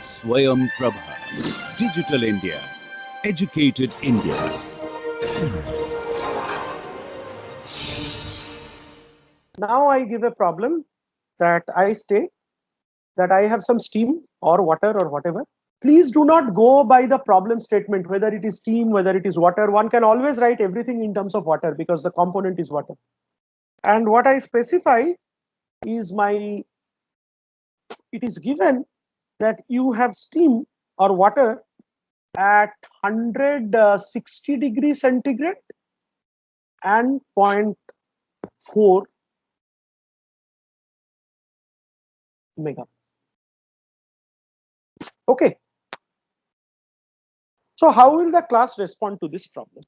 Swayam Prabha, Digital India, Educated India. Now I give a problem that I state that I have some steam or water or whatever. Please do not go by the problem statement, whether it is steam, whether it is water. One can always write everything in terms of water because the component is water. And what I specify is it is given that you have steam or water at 160 degrees centigrade and 0.4 mega. Okay. So how will the class respond to this problem?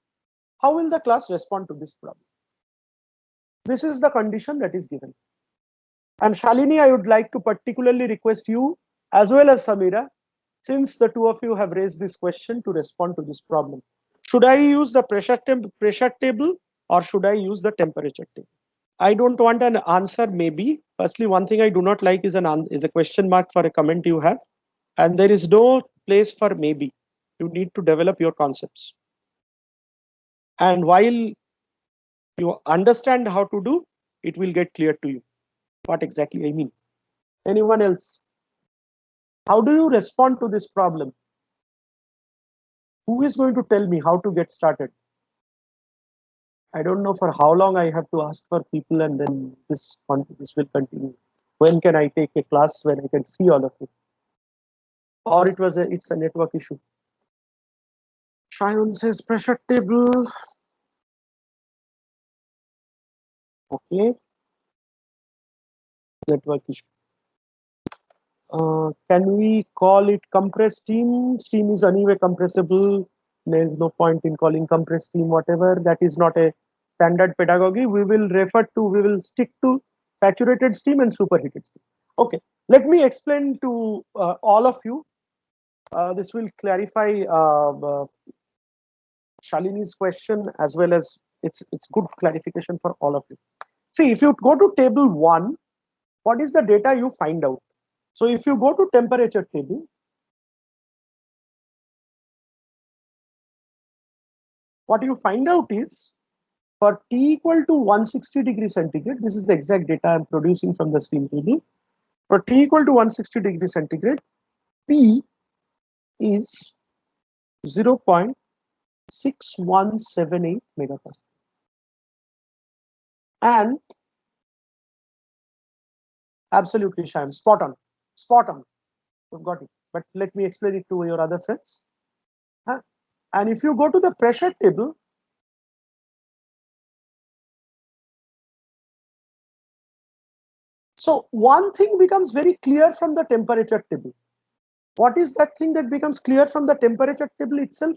How will the class respond to this problem? This is the condition that is given. And Shalini, I would like to particularly request you as well as Samira, since the two of you have raised this question, to respond to this problem. Should I use the pressure table or should I use the temperature table? I don't want an answer maybe. Firstly, one thing I do not like is a question mark for a comment you have. And there is no place for maybe. You need to develop your concepts. And while you understand how to do, it will get clear to you what exactly I mean. Anyone else? How do you respond to this problem? Who is going to tell me how to get started? I don't know for how long I have to ask for people, and then this will continue. When can I take a class when I can see all of you? Or it's a network issue. Shayan says pressure table. Okay. Network issue. Can we call it compressed steam? Steam is anyway compressible. There is no point in calling compressed steam whatever. That is not a standard pedagogy. We will stick to saturated steam and superheated steam. Okay, let me explain to all of you. This will clarify Shalini's question as well as it's good clarification for all of you. See, if you go to table 1, what is the data you find out? So if you go to temperature table, what you find out is for T equal to 160 degrees centigrade, this is the exact data I'm producing from the steam table. For T equal to 160 degrees centigrade, P is 0.6178 megapascal. And absolutely, Shyam, spot on. You've got it. But let me explain it to your other friends. And if you go to the pressure table, so one thing becomes very clear from the temperature table. What is that thing that becomes clear from the temperature table itself?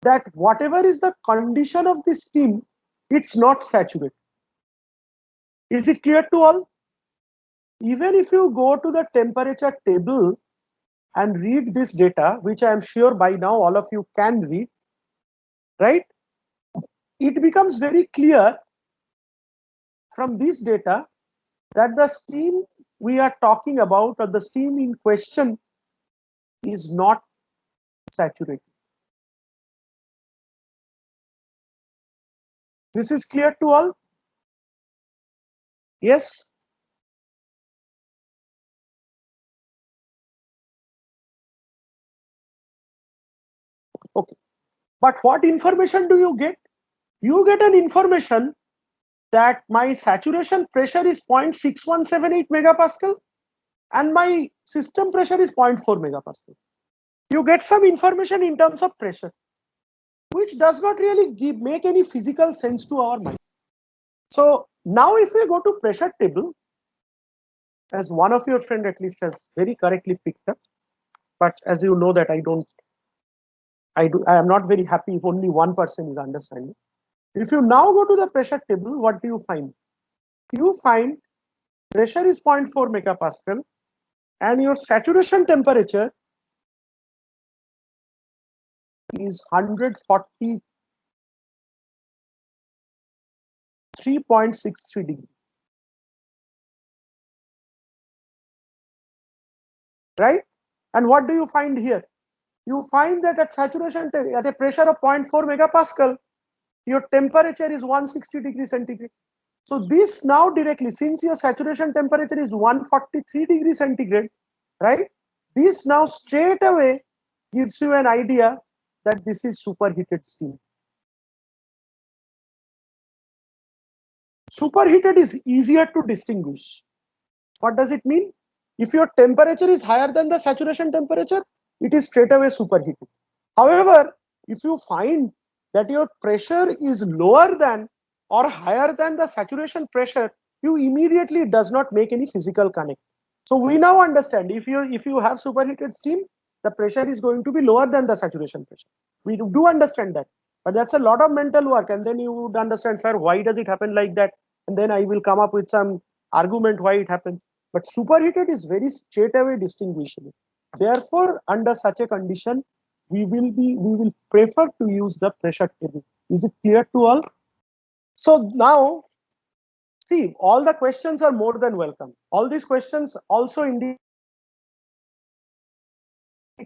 That whatever is the condition of the steam, it's not saturated. Is it clear to all? Even if you go to the temperature table and read this data, which I am sure by now all of you can read, right? It becomes very clear from this data that the steam we are talking about, or the steam in question, is not saturated. This is clear to all? Yes? Okay. But what information do you get? You get an information that my saturation pressure is 0.6178 megapascal and my system pressure is 0.4 megapascal. You get some information in terms of pressure, which does not really make any physical sense to our mind. So now if we go to pressure table, as one of your friend at least has very correctly picked up, but as you know that I am not very happy if only one person is understanding. If you now go to the pressure table, what do you find? You find pressure is 0.4 megapascal and your saturation temperature is 143.63 degrees. right? And what do you find here? You find that at saturation, at a pressure of 0.4 megapascal, your temperature is 160 degrees centigrade. So this now directly, since your saturation temperature is 143 degrees centigrade, right? This now straight away gives you an idea that this is superheated steam. Superheated is easier to distinguish. What does it mean? If your temperature is higher than the saturation temperature, it is straight away superheated. However, if you find that your pressure is lower than or higher than the saturation pressure, you immediately does not make any physical connect. So we now understand if you have superheated steam, the pressure is going to be lower than the saturation pressure. We do understand that, but that's a lot of mental work, and then you would understand, sir, why does it happen like that? And then I will come up with some argument why it happens. But superheated is very straight away distinguishable. Therefore, under such a condition, we will prefer to use the pressure table. Is it clear to all? So now, see, all the questions are more than welcome. All these questions also indicate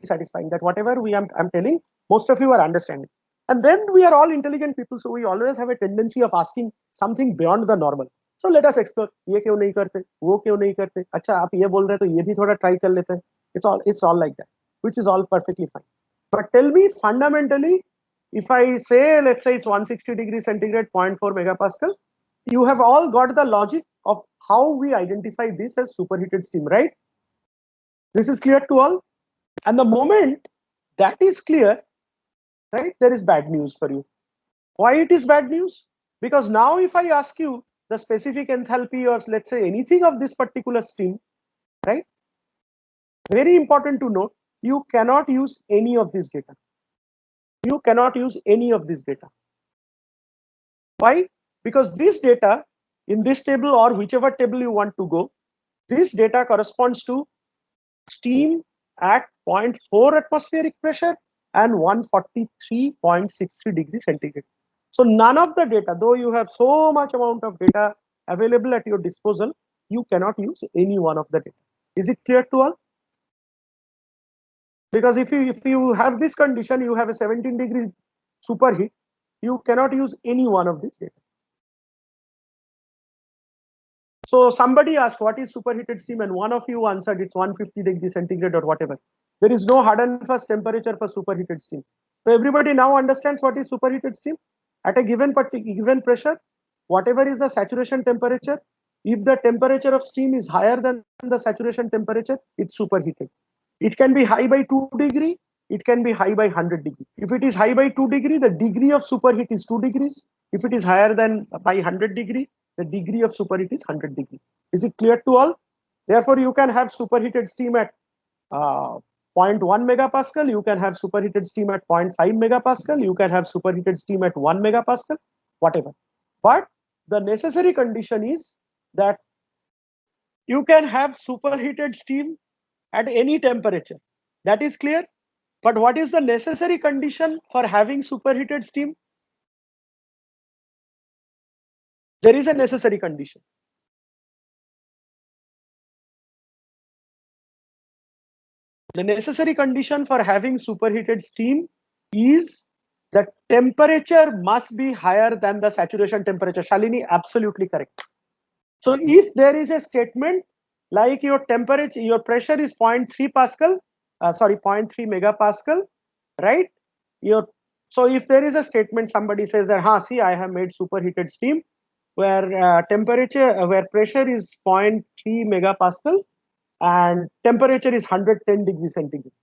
satisfying that whatever I'm telling, most of you are understanding. And then we are all intelligent people, so we always have a tendency of asking something beyond the normal. So let us explore. ये क्यों नहीं करते, वो क्यों नहीं करते, अच्छा आप ये बोल रहे तो ये भी थोड़ा try कर लेते हैं. It's all like that, which is all perfectly fine. But tell me fundamentally, if I say, let's say it's 160 degrees centigrade, 0.4 megapascal, you have all got the logic of how we identify this as superheated steam, right? This is clear to all? And the moment that is clear, right, there is bad news for you. Why it is bad news? Because now if I ask you the specific enthalpy or let's say anything of this particular stream, right, very important to note, you cannot use any of this data. You cannot use any of this data. Why? Because this data in this table or whichever table you want to go, this data corresponds to steam at 0.4 atmospheric pressure and 143.63 degrees centigrade. So none of the data, though you have so much amount of data available at your disposal, you cannot use any one of the data. Is it clear to all? Because if you have this condition, you have a 17 degree superheat, you cannot use any one of these data. So somebody asked what is superheated steam, and one of you answered it's 150 degrees centigrade or whatever. There is no hard and fast temperature for superheated steam. So everybody now understands what is superheated steam. At a given pressure, whatever is the saturation temperature, if the temperature of steam is higher than the saturation temperature, it's superheated. It can be high by 2 degree, it can be high by 100 degree. If it is high by 2 degree, the degree of superheat is 2 degrees. If it is higher than by 100 degree, the degree of superheat is 100 degree. Is it clear to all? Therefore, you can have superheated steam at 0.1 megapascal, you can have superheated steam at 0.5 megapascal, you can have superheated steam at 1 megapascal, whatever. But the necessary condition is that you can have superheated steam at any temperature. That is clear. But what is the necessary condition for having superheated steam? There is a necessary condition. The necessary condition for having superheated steam is the temperature must be higher than the saturation temperature. Shalini, absolutely correct. So if there is a statement like your temperature, your pressure is 0.3 pascal, 0.3 megapascal, right? So if there is a statement, somebody says that, see, I have made superheated steam where where pressure is 0.3 megapascal and temperature is 110 degrees centigrade.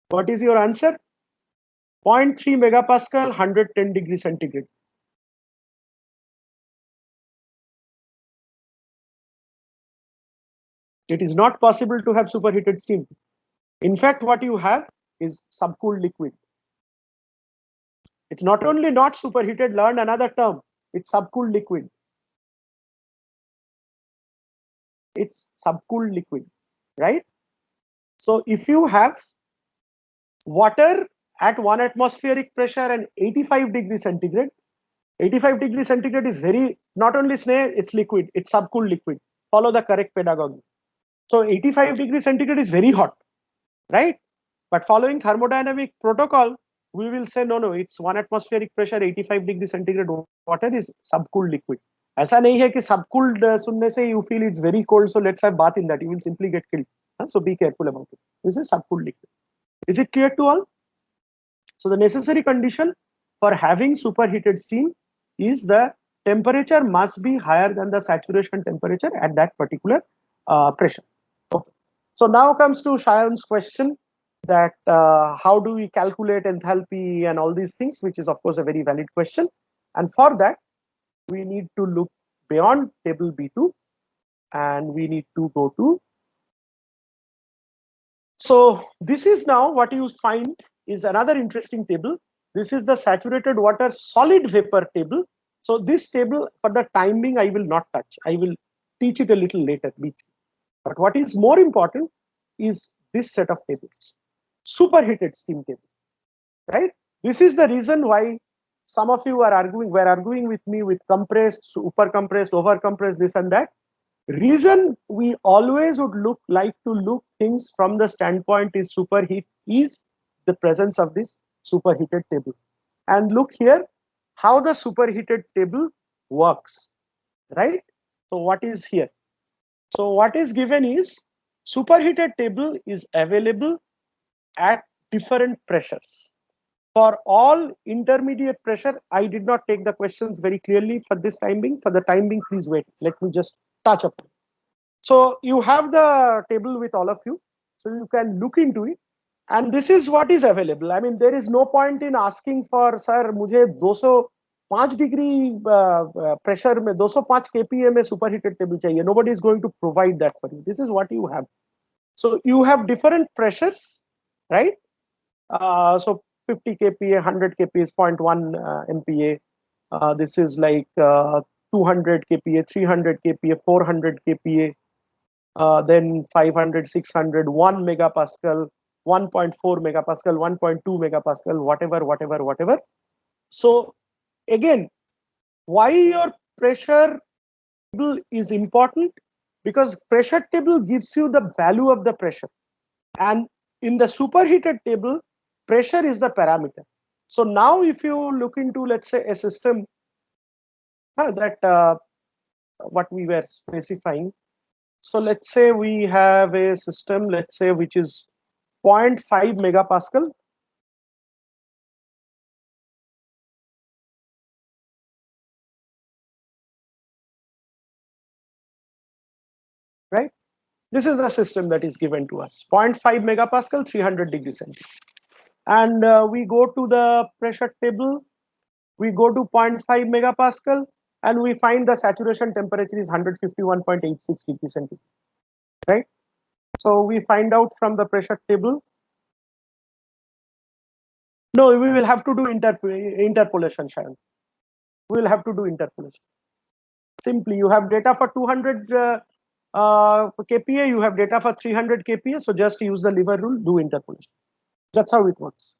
What is your answer? 0.3 megapascal, 110 degrees centigrade. It is not possible to have superheated steam. In fact, what you have is subcooled liquid. It's not only not superheated, learn another term. It's subcooled liquid. It's subcooled liquid, right? So if you have water at 1 atmospheric pressure and 85 degrees centigrade, 85 degrees centigrade is very, not only snare, it's liquid, it's subcooled liquid. Follow the correct pedagogy. So 85 degrees centigrade is very hot. right? But following thermodynamic protocol, we will say no, it's 1 atmospheric pressure, 85 degree centigrade water is subcooled liquid. ऐसा नहीं है कि subcooled सुनने से you feel it's very cold, so let's have bath in that. You will simply get killed. So be careful about it. This is subcooled liquid. Is it clear to all? So the necessary condition for having superheated steam is the temperature must be higher than the saturation temperature at that particular pressure. Okay. So now comes to Shayan's question that how do we calculate enthalpy and all these things, which is of course a very valid question. And for that, we need to look beyond table B2 and we need to go to. So this is now what you find is another interesting table. This is the saturated water solid vapor table. So this table for the time being I will not touch. I will teach it a little later, B3. But what is more important is this set of tables, superheated steam table, right? This is the reason why some of you were arguing with me with compressed, super compressed, over compressed, this and that. Reason we always would like to look things from the standpoint is superheat is the presence of this superheated table. And look here how the superheated table works, right? So what is here? So what is given is superheated table is available at different pressures. For all intermediate pressure, I did not take the questions very clearly for this time being. For the time being, please wait. Let me just touch upon it. So you have the table with all of you. So you can look into it. And this is what is available. I mean, there is no point in asking for, sir, मुझे 205 degree pressure में 205 kPa में superheated table चाहिए. Nobody is going to provide that for you. This is what you have. So you have different pressures, right? So 50 kPa, 100 kPa is 0.1 MPa. This is like 200 kPa, 300 kPa, 400 kPa. Then 500, 600, 1 megapascal, 1.4 megapascal, 1.2 megapascal, whatever. So again, why your pressure table is important? Because pressure table gives you the value of the pressure. And in the superheated table, pressure is the parameter. So now if you look into, let's say, a system that what we were specifying. So let's say we have a system, let's say, which is 0.5 megapascal. Right? This is the system that is given to us, 0.5 megapascal, 300 degrees centigrade. And we go to the pressure table, we go to 0.5 megapascal, and we find the saturation temperature is 151.86 degrees centigrade, right? So we find out from the pressure table. No, we will have to do interpolation, Shayan. We will have to do interpolation. Simply, you have data for 200 kPa, you have data for 300 kPa, so just use the lever rule, do interpolation. That's how it works.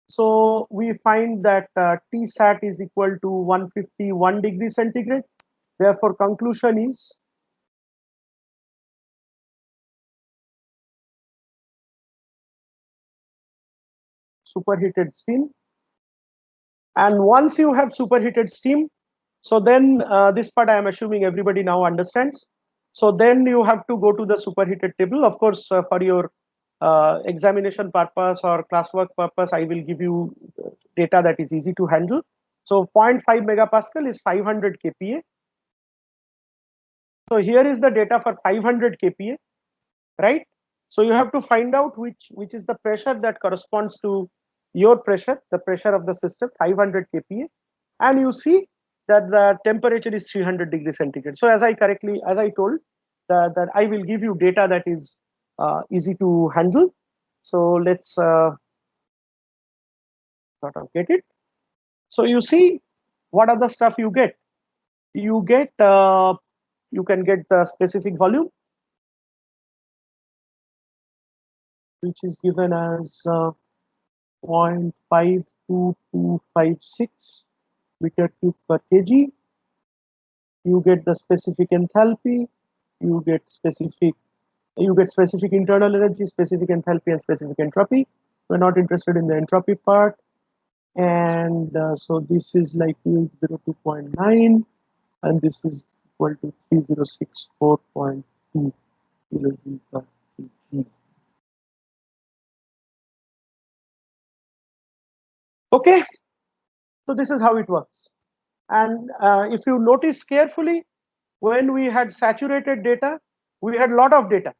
So we find that Tsat is equal to 151 degrees centigrade. Therefore, conclusion is superheated steam. And once you have superheated steam, so then this part I am assuming everybody now understands. So then you have to go to the superheated table. Of course, for your examination purpose or classwork purpose, I will give you data that is easy to handle. So 0.5 megapascal is 500 kPa. So here is the data for 500 kPa, right? So you have to find out which is the pressure that corresponds to your pressure, the pressure of the system, 500 kPa, and you see that the temperature is 300 degrees centigrade. So as I told, that I will give you data that is easy to handle. So let's sort of get it. So you see what other stuff you get. You get you can get the specific volume, which is given as 0.52256 meter cube per kg. You get the specific enthalpy, you get specific You get specific internal energy, specific enthalpy, and specific entropy. We're not interested in the entropy part. And so this is like U02.9, and this is equal to 3064.2 kJ per kg. Okay, so this is how it works. And if you notice carefully, when we had saturated data, we had a lot of data,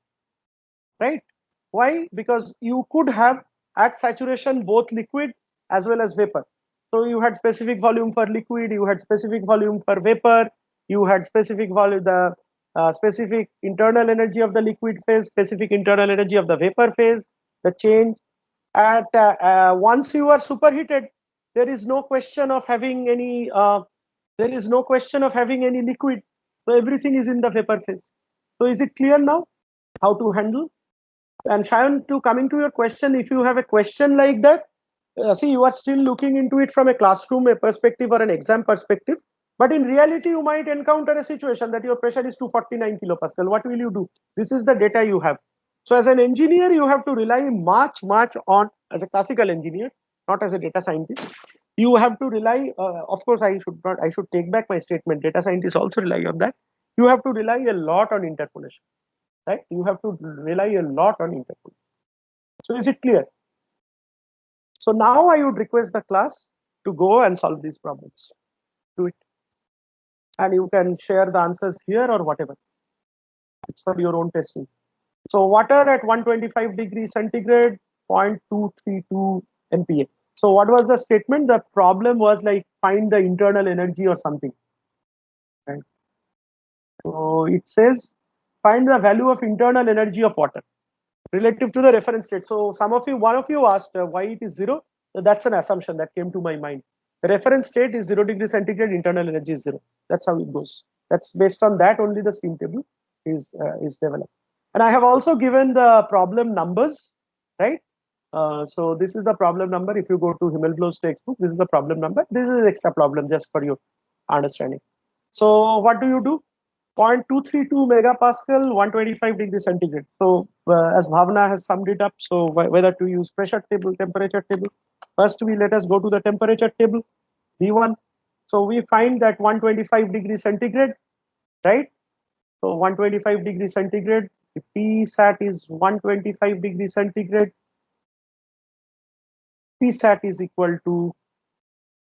right? Why? Because you could have at saturation both liquid as well as vapor. So you had specific volume for liquid, you had specific volume for vapor, you had specific volume, the specific internal energy of the liquid phase, specific internal energy of the vapor phase, the change. At once you are superheated, there is no question of having any liquid. So everything is in the vapor phase. So is it clear now how to handle? And Shayan, to coming to your question, if you have a question like that, see, you are still looking into it from a classroom perspective or an exam perspective. But in reality, you might encounter a situation that your pressure is 249 kilopascal. What will you do? This is the data you have. So as an engineer, you have to rely much on, as a classical engineer, not as a data scientist. You have to rely, of course, I should take back my statement. Data scientists also rely on that. You have to rely a lot on interpolation, right? You have to rely a lot on interpolation. So is it clear? So now I would request the class to go and solve these problems. Do it. And you can share the answers here or whatever. It's for your own testing. So water at 125 degrees centigrade, 0.232 MPa. So what was the statement? The problem was like find the internal energy or something. Right? So it says find the value of internal energy of water relative to the reference state. So one of you asked why it is zero. So that's an assumption that came to my mind. The reference state is 0 degrees centigrade, internal energy is zero. That's how it goes. That's based on that only the steam table is developed. And I have also given the problem numbers, right? So this is the problem number. If you go to Himmelblow's textbook, this is the problem number. This is extra problem just for your understanding. So what do you do? 0.232 megapascal, 125 degrees centigrade. So as Bhavna has summed it up, so whether to use pressure table, temperature table. First, let us go to the temperature table, V1. So we find that 125 degrees centigrade, right? So 125 degrees centigrade, the P sat is 125 degrees centigrade. P sat is equal to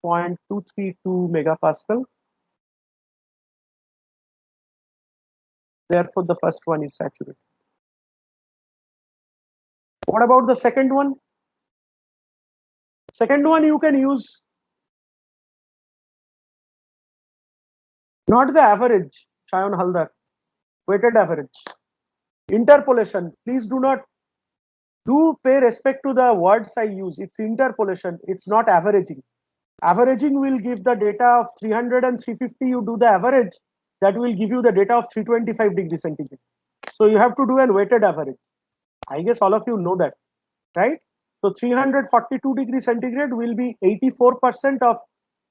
0.232 megapascal. Therefore, the first one is saturated. What about the second one? Second one you can use not the average, Shayan Haldar, weighted average. Interpolation. Please do pay respect to the words I use. It's interpolation. It's not averaging. Averaging will give the data of 300 and 350. You do the average, that will give you the data of 325 degrees centigrade. So you have to do a weighted average. I guess all of you know that, right? So 342 degrees centigrade will be 84% of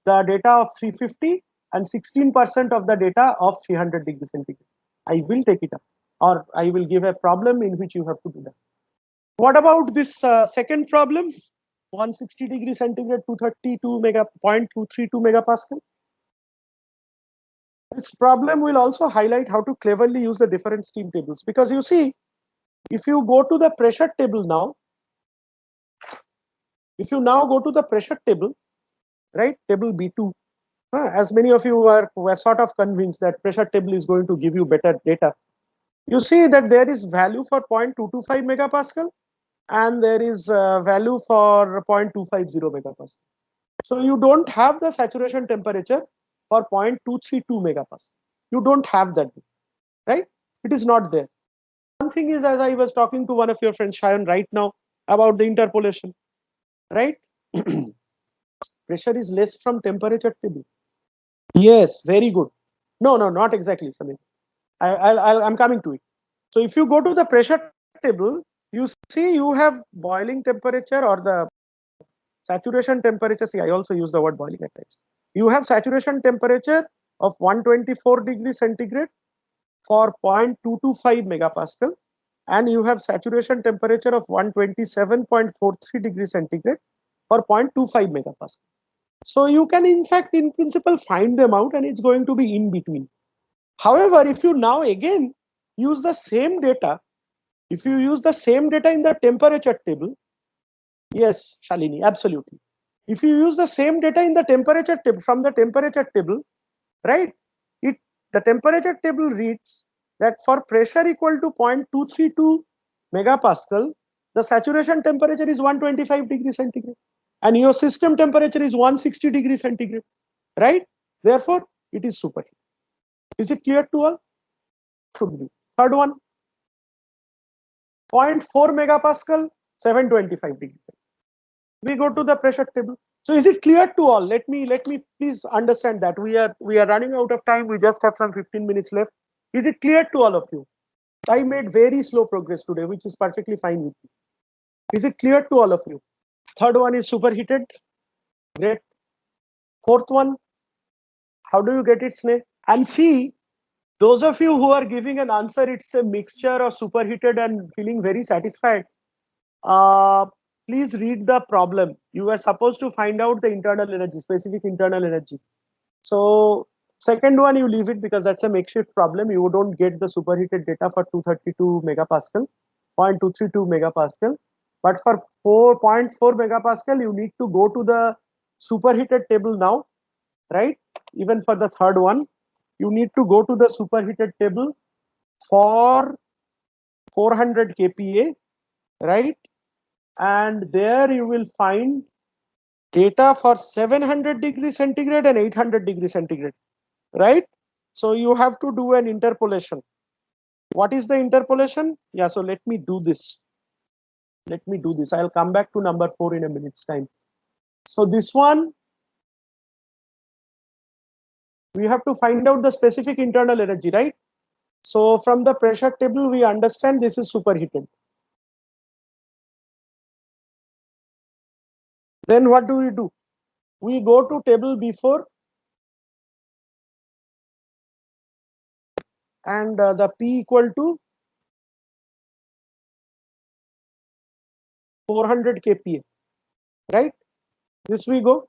the data of 350 and 16% of the data of 300 degrees centigrade. I will take it up, or I will give a problem in which you have to do that. What about this second problem? 160 degrees centigrade, 232 mega, 0.232 megapascal. This problem will also highlight how to cleverly use the different steam tables, because you see, if you go to the pressure table now, if you now go to the pressure table, right, table B2, as many of you were sort of convinced that pressure table is going to give you better data. You see that there is value for 0.225 megapascal and there is value for 0.250 megapascal. So you don't have the saturation temperature for 0.232 megapascal. You don't have that, right? It is not there. One thing is, as I was talking to one of your friends, Shayan, right now about the interpolation, right? Pressure is less from temperature table. Yes, very good. No, not exactly, Samir. I'm coming to it. So if you go to the pressure table, you see you have boiling temperature or the saturation temperature. See, I also use the word boiling at times. You have saturation temperature of 124 degrees centigrade for 0.225 megapascal. and you have saturation temperature of 127.43 degrees centigrade for 0.25 megapascal. So you can in fact in principle find them out, and it's going to be in between. However, if you now again use the same data, if you use the same data in the temperature table, yes, Shalini, absolutely. If you use the same data in the temperature table, from the temperature table, right, the temperature table reads that for pressure equal to 0.232 megapascal, the saturation temperature is 125 degrees centigrade, and your system temperature is 160 degrees centigrade, right? Therefore, it is superheat. Is it clear to all? Should be. Third one, 0.4 megapascal, 725 degrees. We go to the pressure table. So is it clear to all? Let me please understand that we are running out of time. We just have some 15 minutes left. Is it clear to all of you? I made very slow progress today, which is perfectly fine with me. Is it clear to all of you? Third one is superheated. Great. Fourth one, how do you get its name? And see, those of you who are giving an answer, it's a mixture of superheated and feeling very satisfied. Uh, please read the problem. You are supposed to find out the internal energy, specific internal energy. So second one, you leave it because that's a makeshift problem. You don't get the superheated data for 232 megapascal, 0.232 megapascal. But for 4.4 megapascal, you need to go to the superheated table now, right? Even for the third one, you need to go to the superheated table for 400 kPa, right? And there you will find data for 700 degrees centigrade and 800 degrees centigrade, right? So you have to do an interpolation. What is the interpolation? Yeah, so let me do this. I'll come back to number 4 in a minute's time. So this one, we have to find out the specific internal energy, right? So from the pressure table, we understand this is superheated. Then what do? We go to table before, and the P equal to 400 kPa, right? This we go.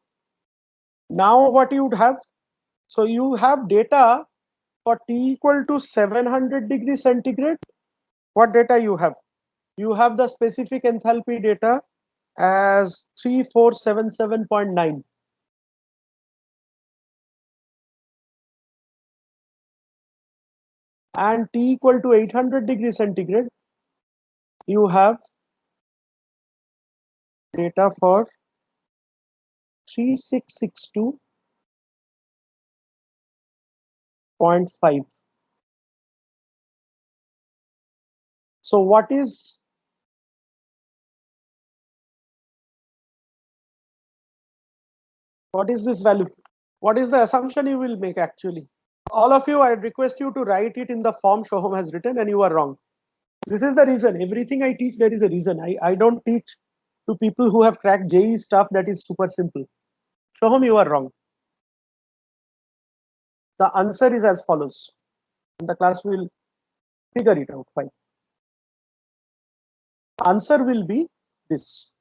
Now what you would have? So you have data for T equal to 700 degrees centigrade. What data you have? You have the specific enthalpy data as 3477.9. And T equal to 800 degrees centigrade, you have data for 3662.5. So what is this value? What is the assumption you will make actually? All of you, I request you to write it in the form Shoham has written, and you are wrong. This is the reason. Everything I teach, there is a reason. I don't teach to people who have cracked JEE stuff that is super simple. Shoham, you are wrong. The answer is as follows. The class will figure it out. Fine. Answer will be this.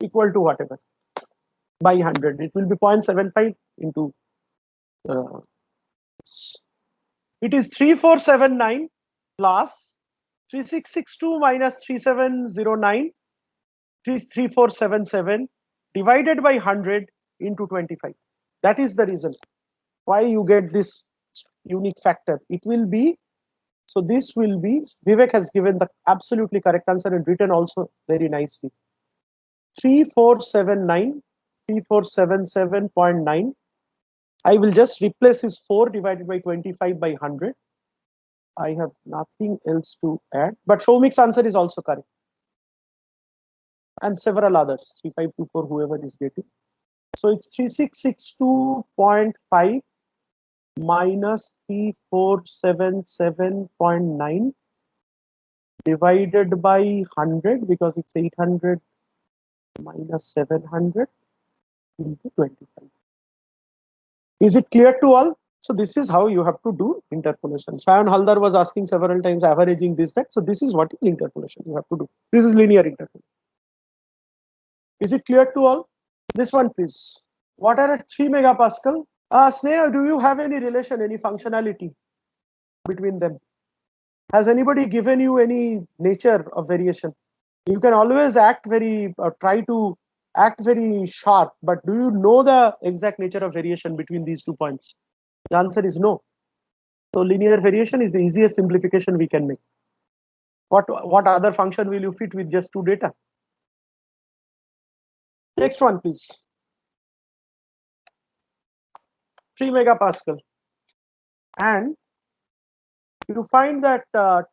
Equal to whatever by 100. It will be 0.75 into. It is 3479 plus 3662 minus 3709 3477 divided by 100 into 25. That is the reason why you get this unique factor. It will be, so this will be, Vivek has given the absolutely correct answer and written also very nicely. 3479, 3477.9. I will just replace his 4 divided by 25 by 100. I have nothing else to add, but Shomik's answer is also correct. And several others, 3524, whoever is getting. So it's 3662.5 minus 3477.9 divided by 100 because it's 800 minus 700 into 25. Is it clear to all? So this is how you have to do interpolation. Shayan Haldar was asking several times, averaging this, that. So this is what is interpolation you have to do. This is linear interpolation. Is it clear to all? This one, please. What are at 3 megapascal? Sneha, do you have any relation, any functionality between them? Has anybody given you any nature of variation? You can always act very, try to act very sharp, but do you know the exact nature of variation between these 2 points? The answer is no. So linear variation is the easiest simplification we can make. What other function will you fit with just 2 data? Next one, please. 3 megapascal. And you find that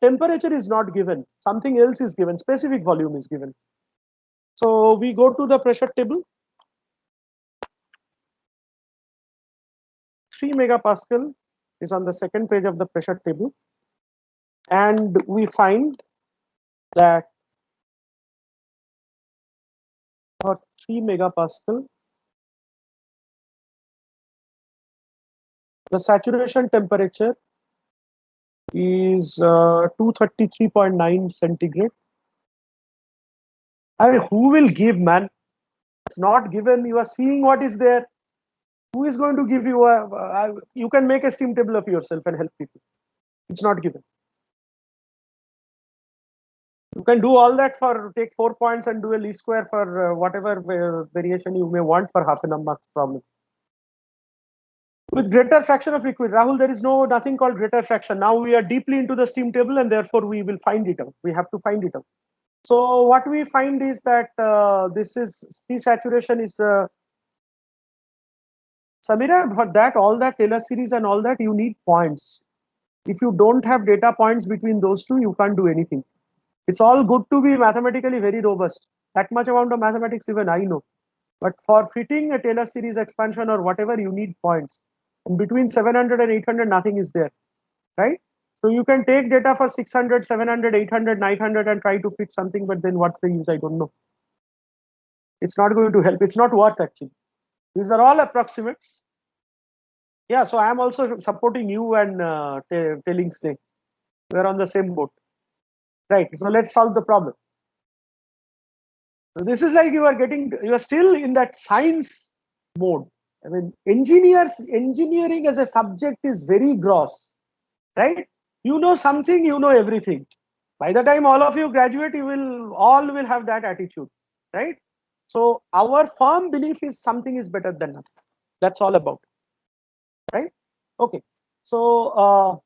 temperature is not given, something else is given, specific volume is given. So we go to the pressure table. 3 megapascal is on the second page of the pressure table. And we find that for 3 megapascal, the saturation temperature is 233.9 centigrade. I mean, who will give, man? It's not given. You are seeing what is there. Who is going to give you you can make a steam table of yourself and help people. It's not given. You can do all that for take 4 points and do a least square for whatever variation you may want for half an hour problem. With greater fraction of liquid, Rahul, there is nothing called greater fraction. Now we are deeply into the steam table and therefore we will find it out. We have to find it out. So what we find is that this is C saturation is Samira, for that, all that Taylor series and all that, you need points. If you don't have data points between those two, you can't do anything. It's all good to be mathematically very robust. That much amount of mathematics even I know. But for fitting a Taylor series expansion or whatever, you need points. And between 700 and 800, nothing is there, right? So you can take data for 600, 700, 800, 900 and try to fit something, but then what's the use? I don't know. It's not going to help. It's not worth actually. These are all approximates. Yeah, so I am also supporting you and telling Snake. We're on the same boat. Right, so let's solve the problem. So this is like you are still in that science mode. I mean, engineering as a subject is very gross, right? You know something, you know everything. By the time all of you graduate, all will have that attitude, right? So our firm belief is something is better than nothing. That's all about, right? Okay. So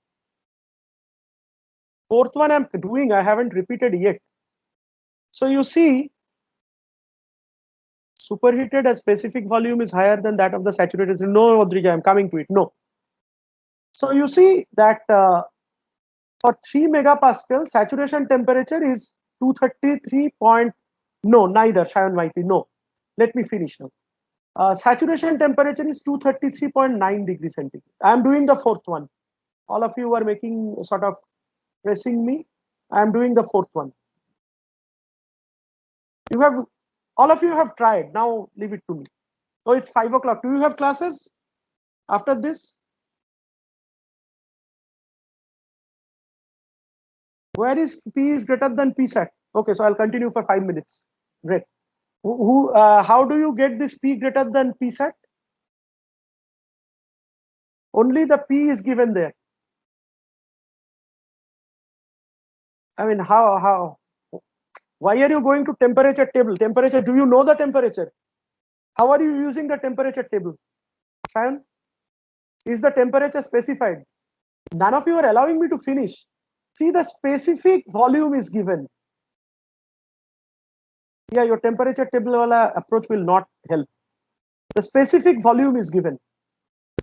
fourth one I'm doing, I haven't repeated yet. So you see, superheated as specific volume is higher than that of the saturated. No, Rodrigo, I'm coming to it. No. So you see that for 3 megapascal, saturation temperature is 233 point. No, neither, Shayan Maiti. No. Let me finish now. Saturation temperature is 233.9 degrees centigrade. I'm doing the fourth one. All of you are making sort of pressing me. I'm doing the fourth one. You have, all of you have tried. Now leave it to me. Oh, it's 5 o'clock. Do you have classes after this? Where is P is greater than P sat? Okay, so I'll continue for 5 minutes. Great. How do you get this P greater than P sat? Only the P is given there. I mean, why are you going to temperature table? Temperature, do you know the temperature? How are you using the temperature table? Shayan, is the temperature specified? None of you are allowing me to finish. See, the specific volume is given. Yeah, your temperature table wala approach will not help. The specific volume is given.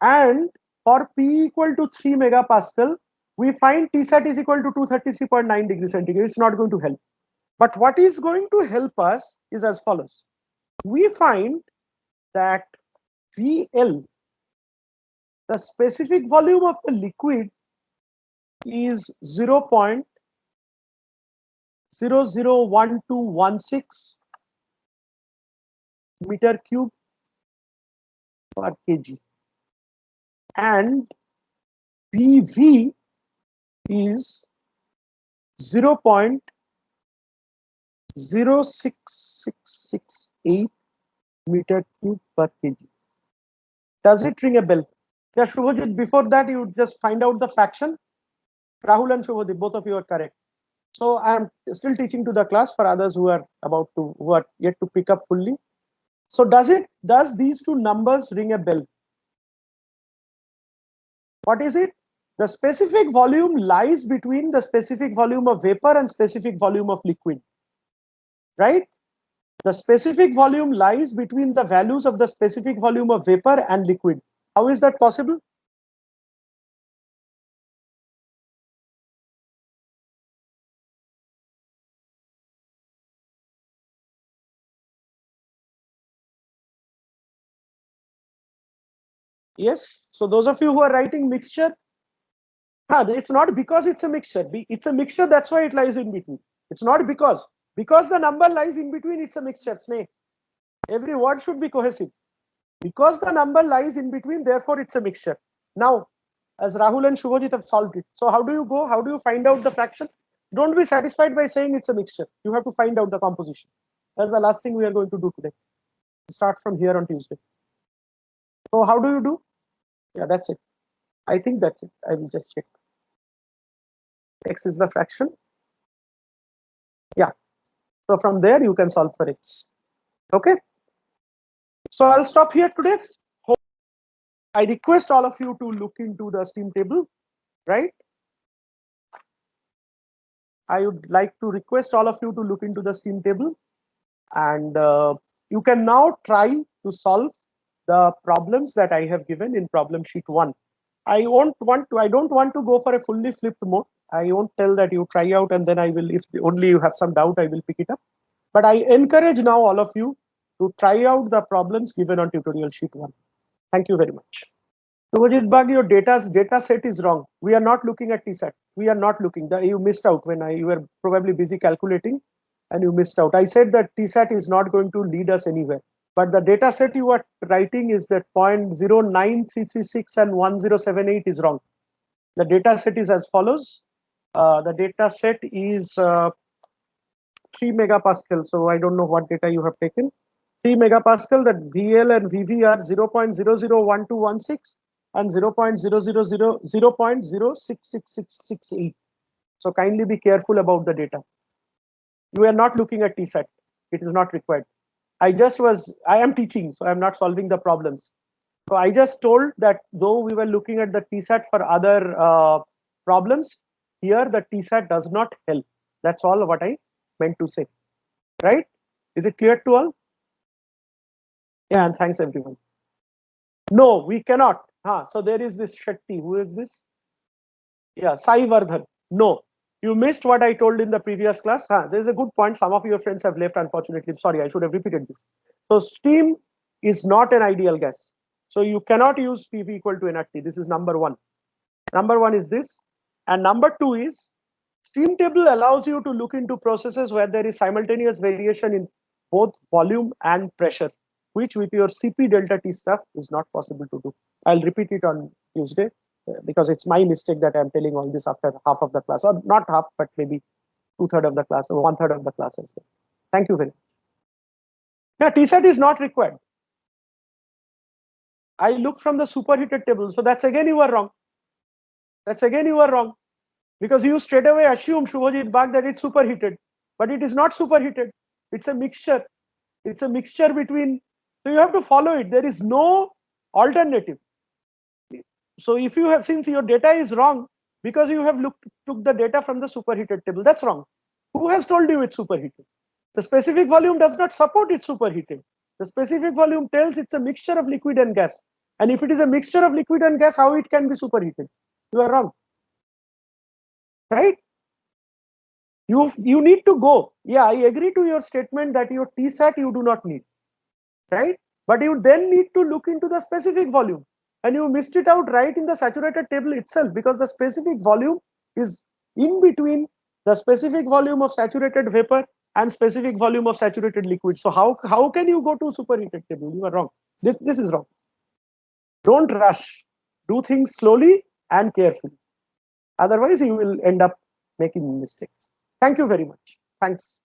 And for P equal to 3 megapascal, we find Tsat is equal to 233.9 degrees centigrade. It's not going to help. But what is going to help us is as follows. We find that VL, the specific volume of the liquid, is 0.0 0.001216 meter cube per kg, and PV is 0.06668 meter cube per kg. Does it ring a bell? Yeah, Shubhajit, before that, you just find out the fraction. Rahul and Shubhajit, both of you are correct. So I am still teaching to the class for others who are yet to pick up fully. So does these two numbers ring a bell? What is it? The specific volume lies between the specific volume of vapor and specific volume of liquid, right? The specific volume lies between the values of the specific volume of vapor and liquid. How is that possible? Yes. So those of you who are writing mixture, it's not because it's a mixture. It's a mixture, that's why it lies in between. It's not because the number lies in between, it's a mixture. Snake. Every word should be cohesive. Because the number lies in between, therefore it's a mixture. Now, as Rahul and Shubhajit have solved it. So how do you go? How do you find out the fraction? Don't be satisfied by saying it's a mixture. You have to find out the composition. That's the last thing we are going to do today. Start from here on Tuesday. So how do you do? Yeah, that's it. I think that's it. I will just check. X is the fraction. Yeah. So from there you can solve for X. Okay. So I'll stop here today. I request all of you to look into the steam table, right? I would like to request all of you to look into the steam table, and you can now try to solve the problems that I have given in problem sheet 1. I don't want to go for a fully flipped mode. I won't tell that you try out and then I will, if only you have some doubt, I will pick it up. But I encourage now all of you to try out the problems given on tutorial sheet 1. Thank you very much. Subhajit Bag, your data set is wrong. We are not looking at TSAT. We are not looking. You missed out when you were probably busy calculating and you missed out. I said that TSAT is not going to lead us anywhere. But the data set you are writing is that 0.09336 and 1078 is wrong. The data set is as follows. The data set is 3 megapascal. So I don't know what data you have taken. 3 megapascal, that VL and VV are 0.001216 and 0.066668. So kindly be careful about the data. You are not looking at TSAT. It is not required. I am teaching, so I'm not solving the problems. So I just told that though we were looking at the TSAT for other problems, here the TSAT does not help. That's all what I meant to say. Right? Is it clear to all? Yeah, and thanks everyone. No, we cannot. So there is this Shetty. Who is this? Yeah, Sai Vardhan. No, you missed what I told in the previous class. There's a good point. Some of your friends have left, unfortunately. Sorry, I should have repeated this. So steam is not an ideal gas. So you cannot use PV equal to nRT. This is number one. Number one is this. And number two is steam table allows you to look into processes where there is simultaneous variation in both volume and pressure, which with your CP delta T stuff is not possible to do. I'll repeat it on Tuesday because it's my mistake that I'm telling all this after half of the class, or not half, but maybe 2/3 of the class or 1/3 of the class as well. Thank you very much. Yeah, TSAT is not required. I look from the superheated table. So that's again you are wrong. That's again you are wrong. Because you straight away assume, Shubhajit Bag, that it's superheated. But it is not superheated. It's a mixture. It's a mixture between. So you have to follow it. There is no alternative. So if you have, since your data is wrong, because you have took the data from the superheated table, that's wrong. Who has told you it's superheated? The specific volume does not support it's superheated. The specific volume tells it's a mixture of liquid and gas. And if it is a mixture of liquid and gas, how it can be superheated? You are wrong. Right? You need to go. Yeah, I agree to your statement that your TSAT you do not need. Right? But you then need to look into the specific volume. And you missed it out right in the saturated table itself, because the specific volume is in between the specific volume of saturated vapor and specific volume of saturated liquid. So how can you go to superheated table? You are wrong. This is wrong. Don't rush. Do things slowly and carefully. Otherwise, you will end up making mistakes. Thank you very much. Thanks.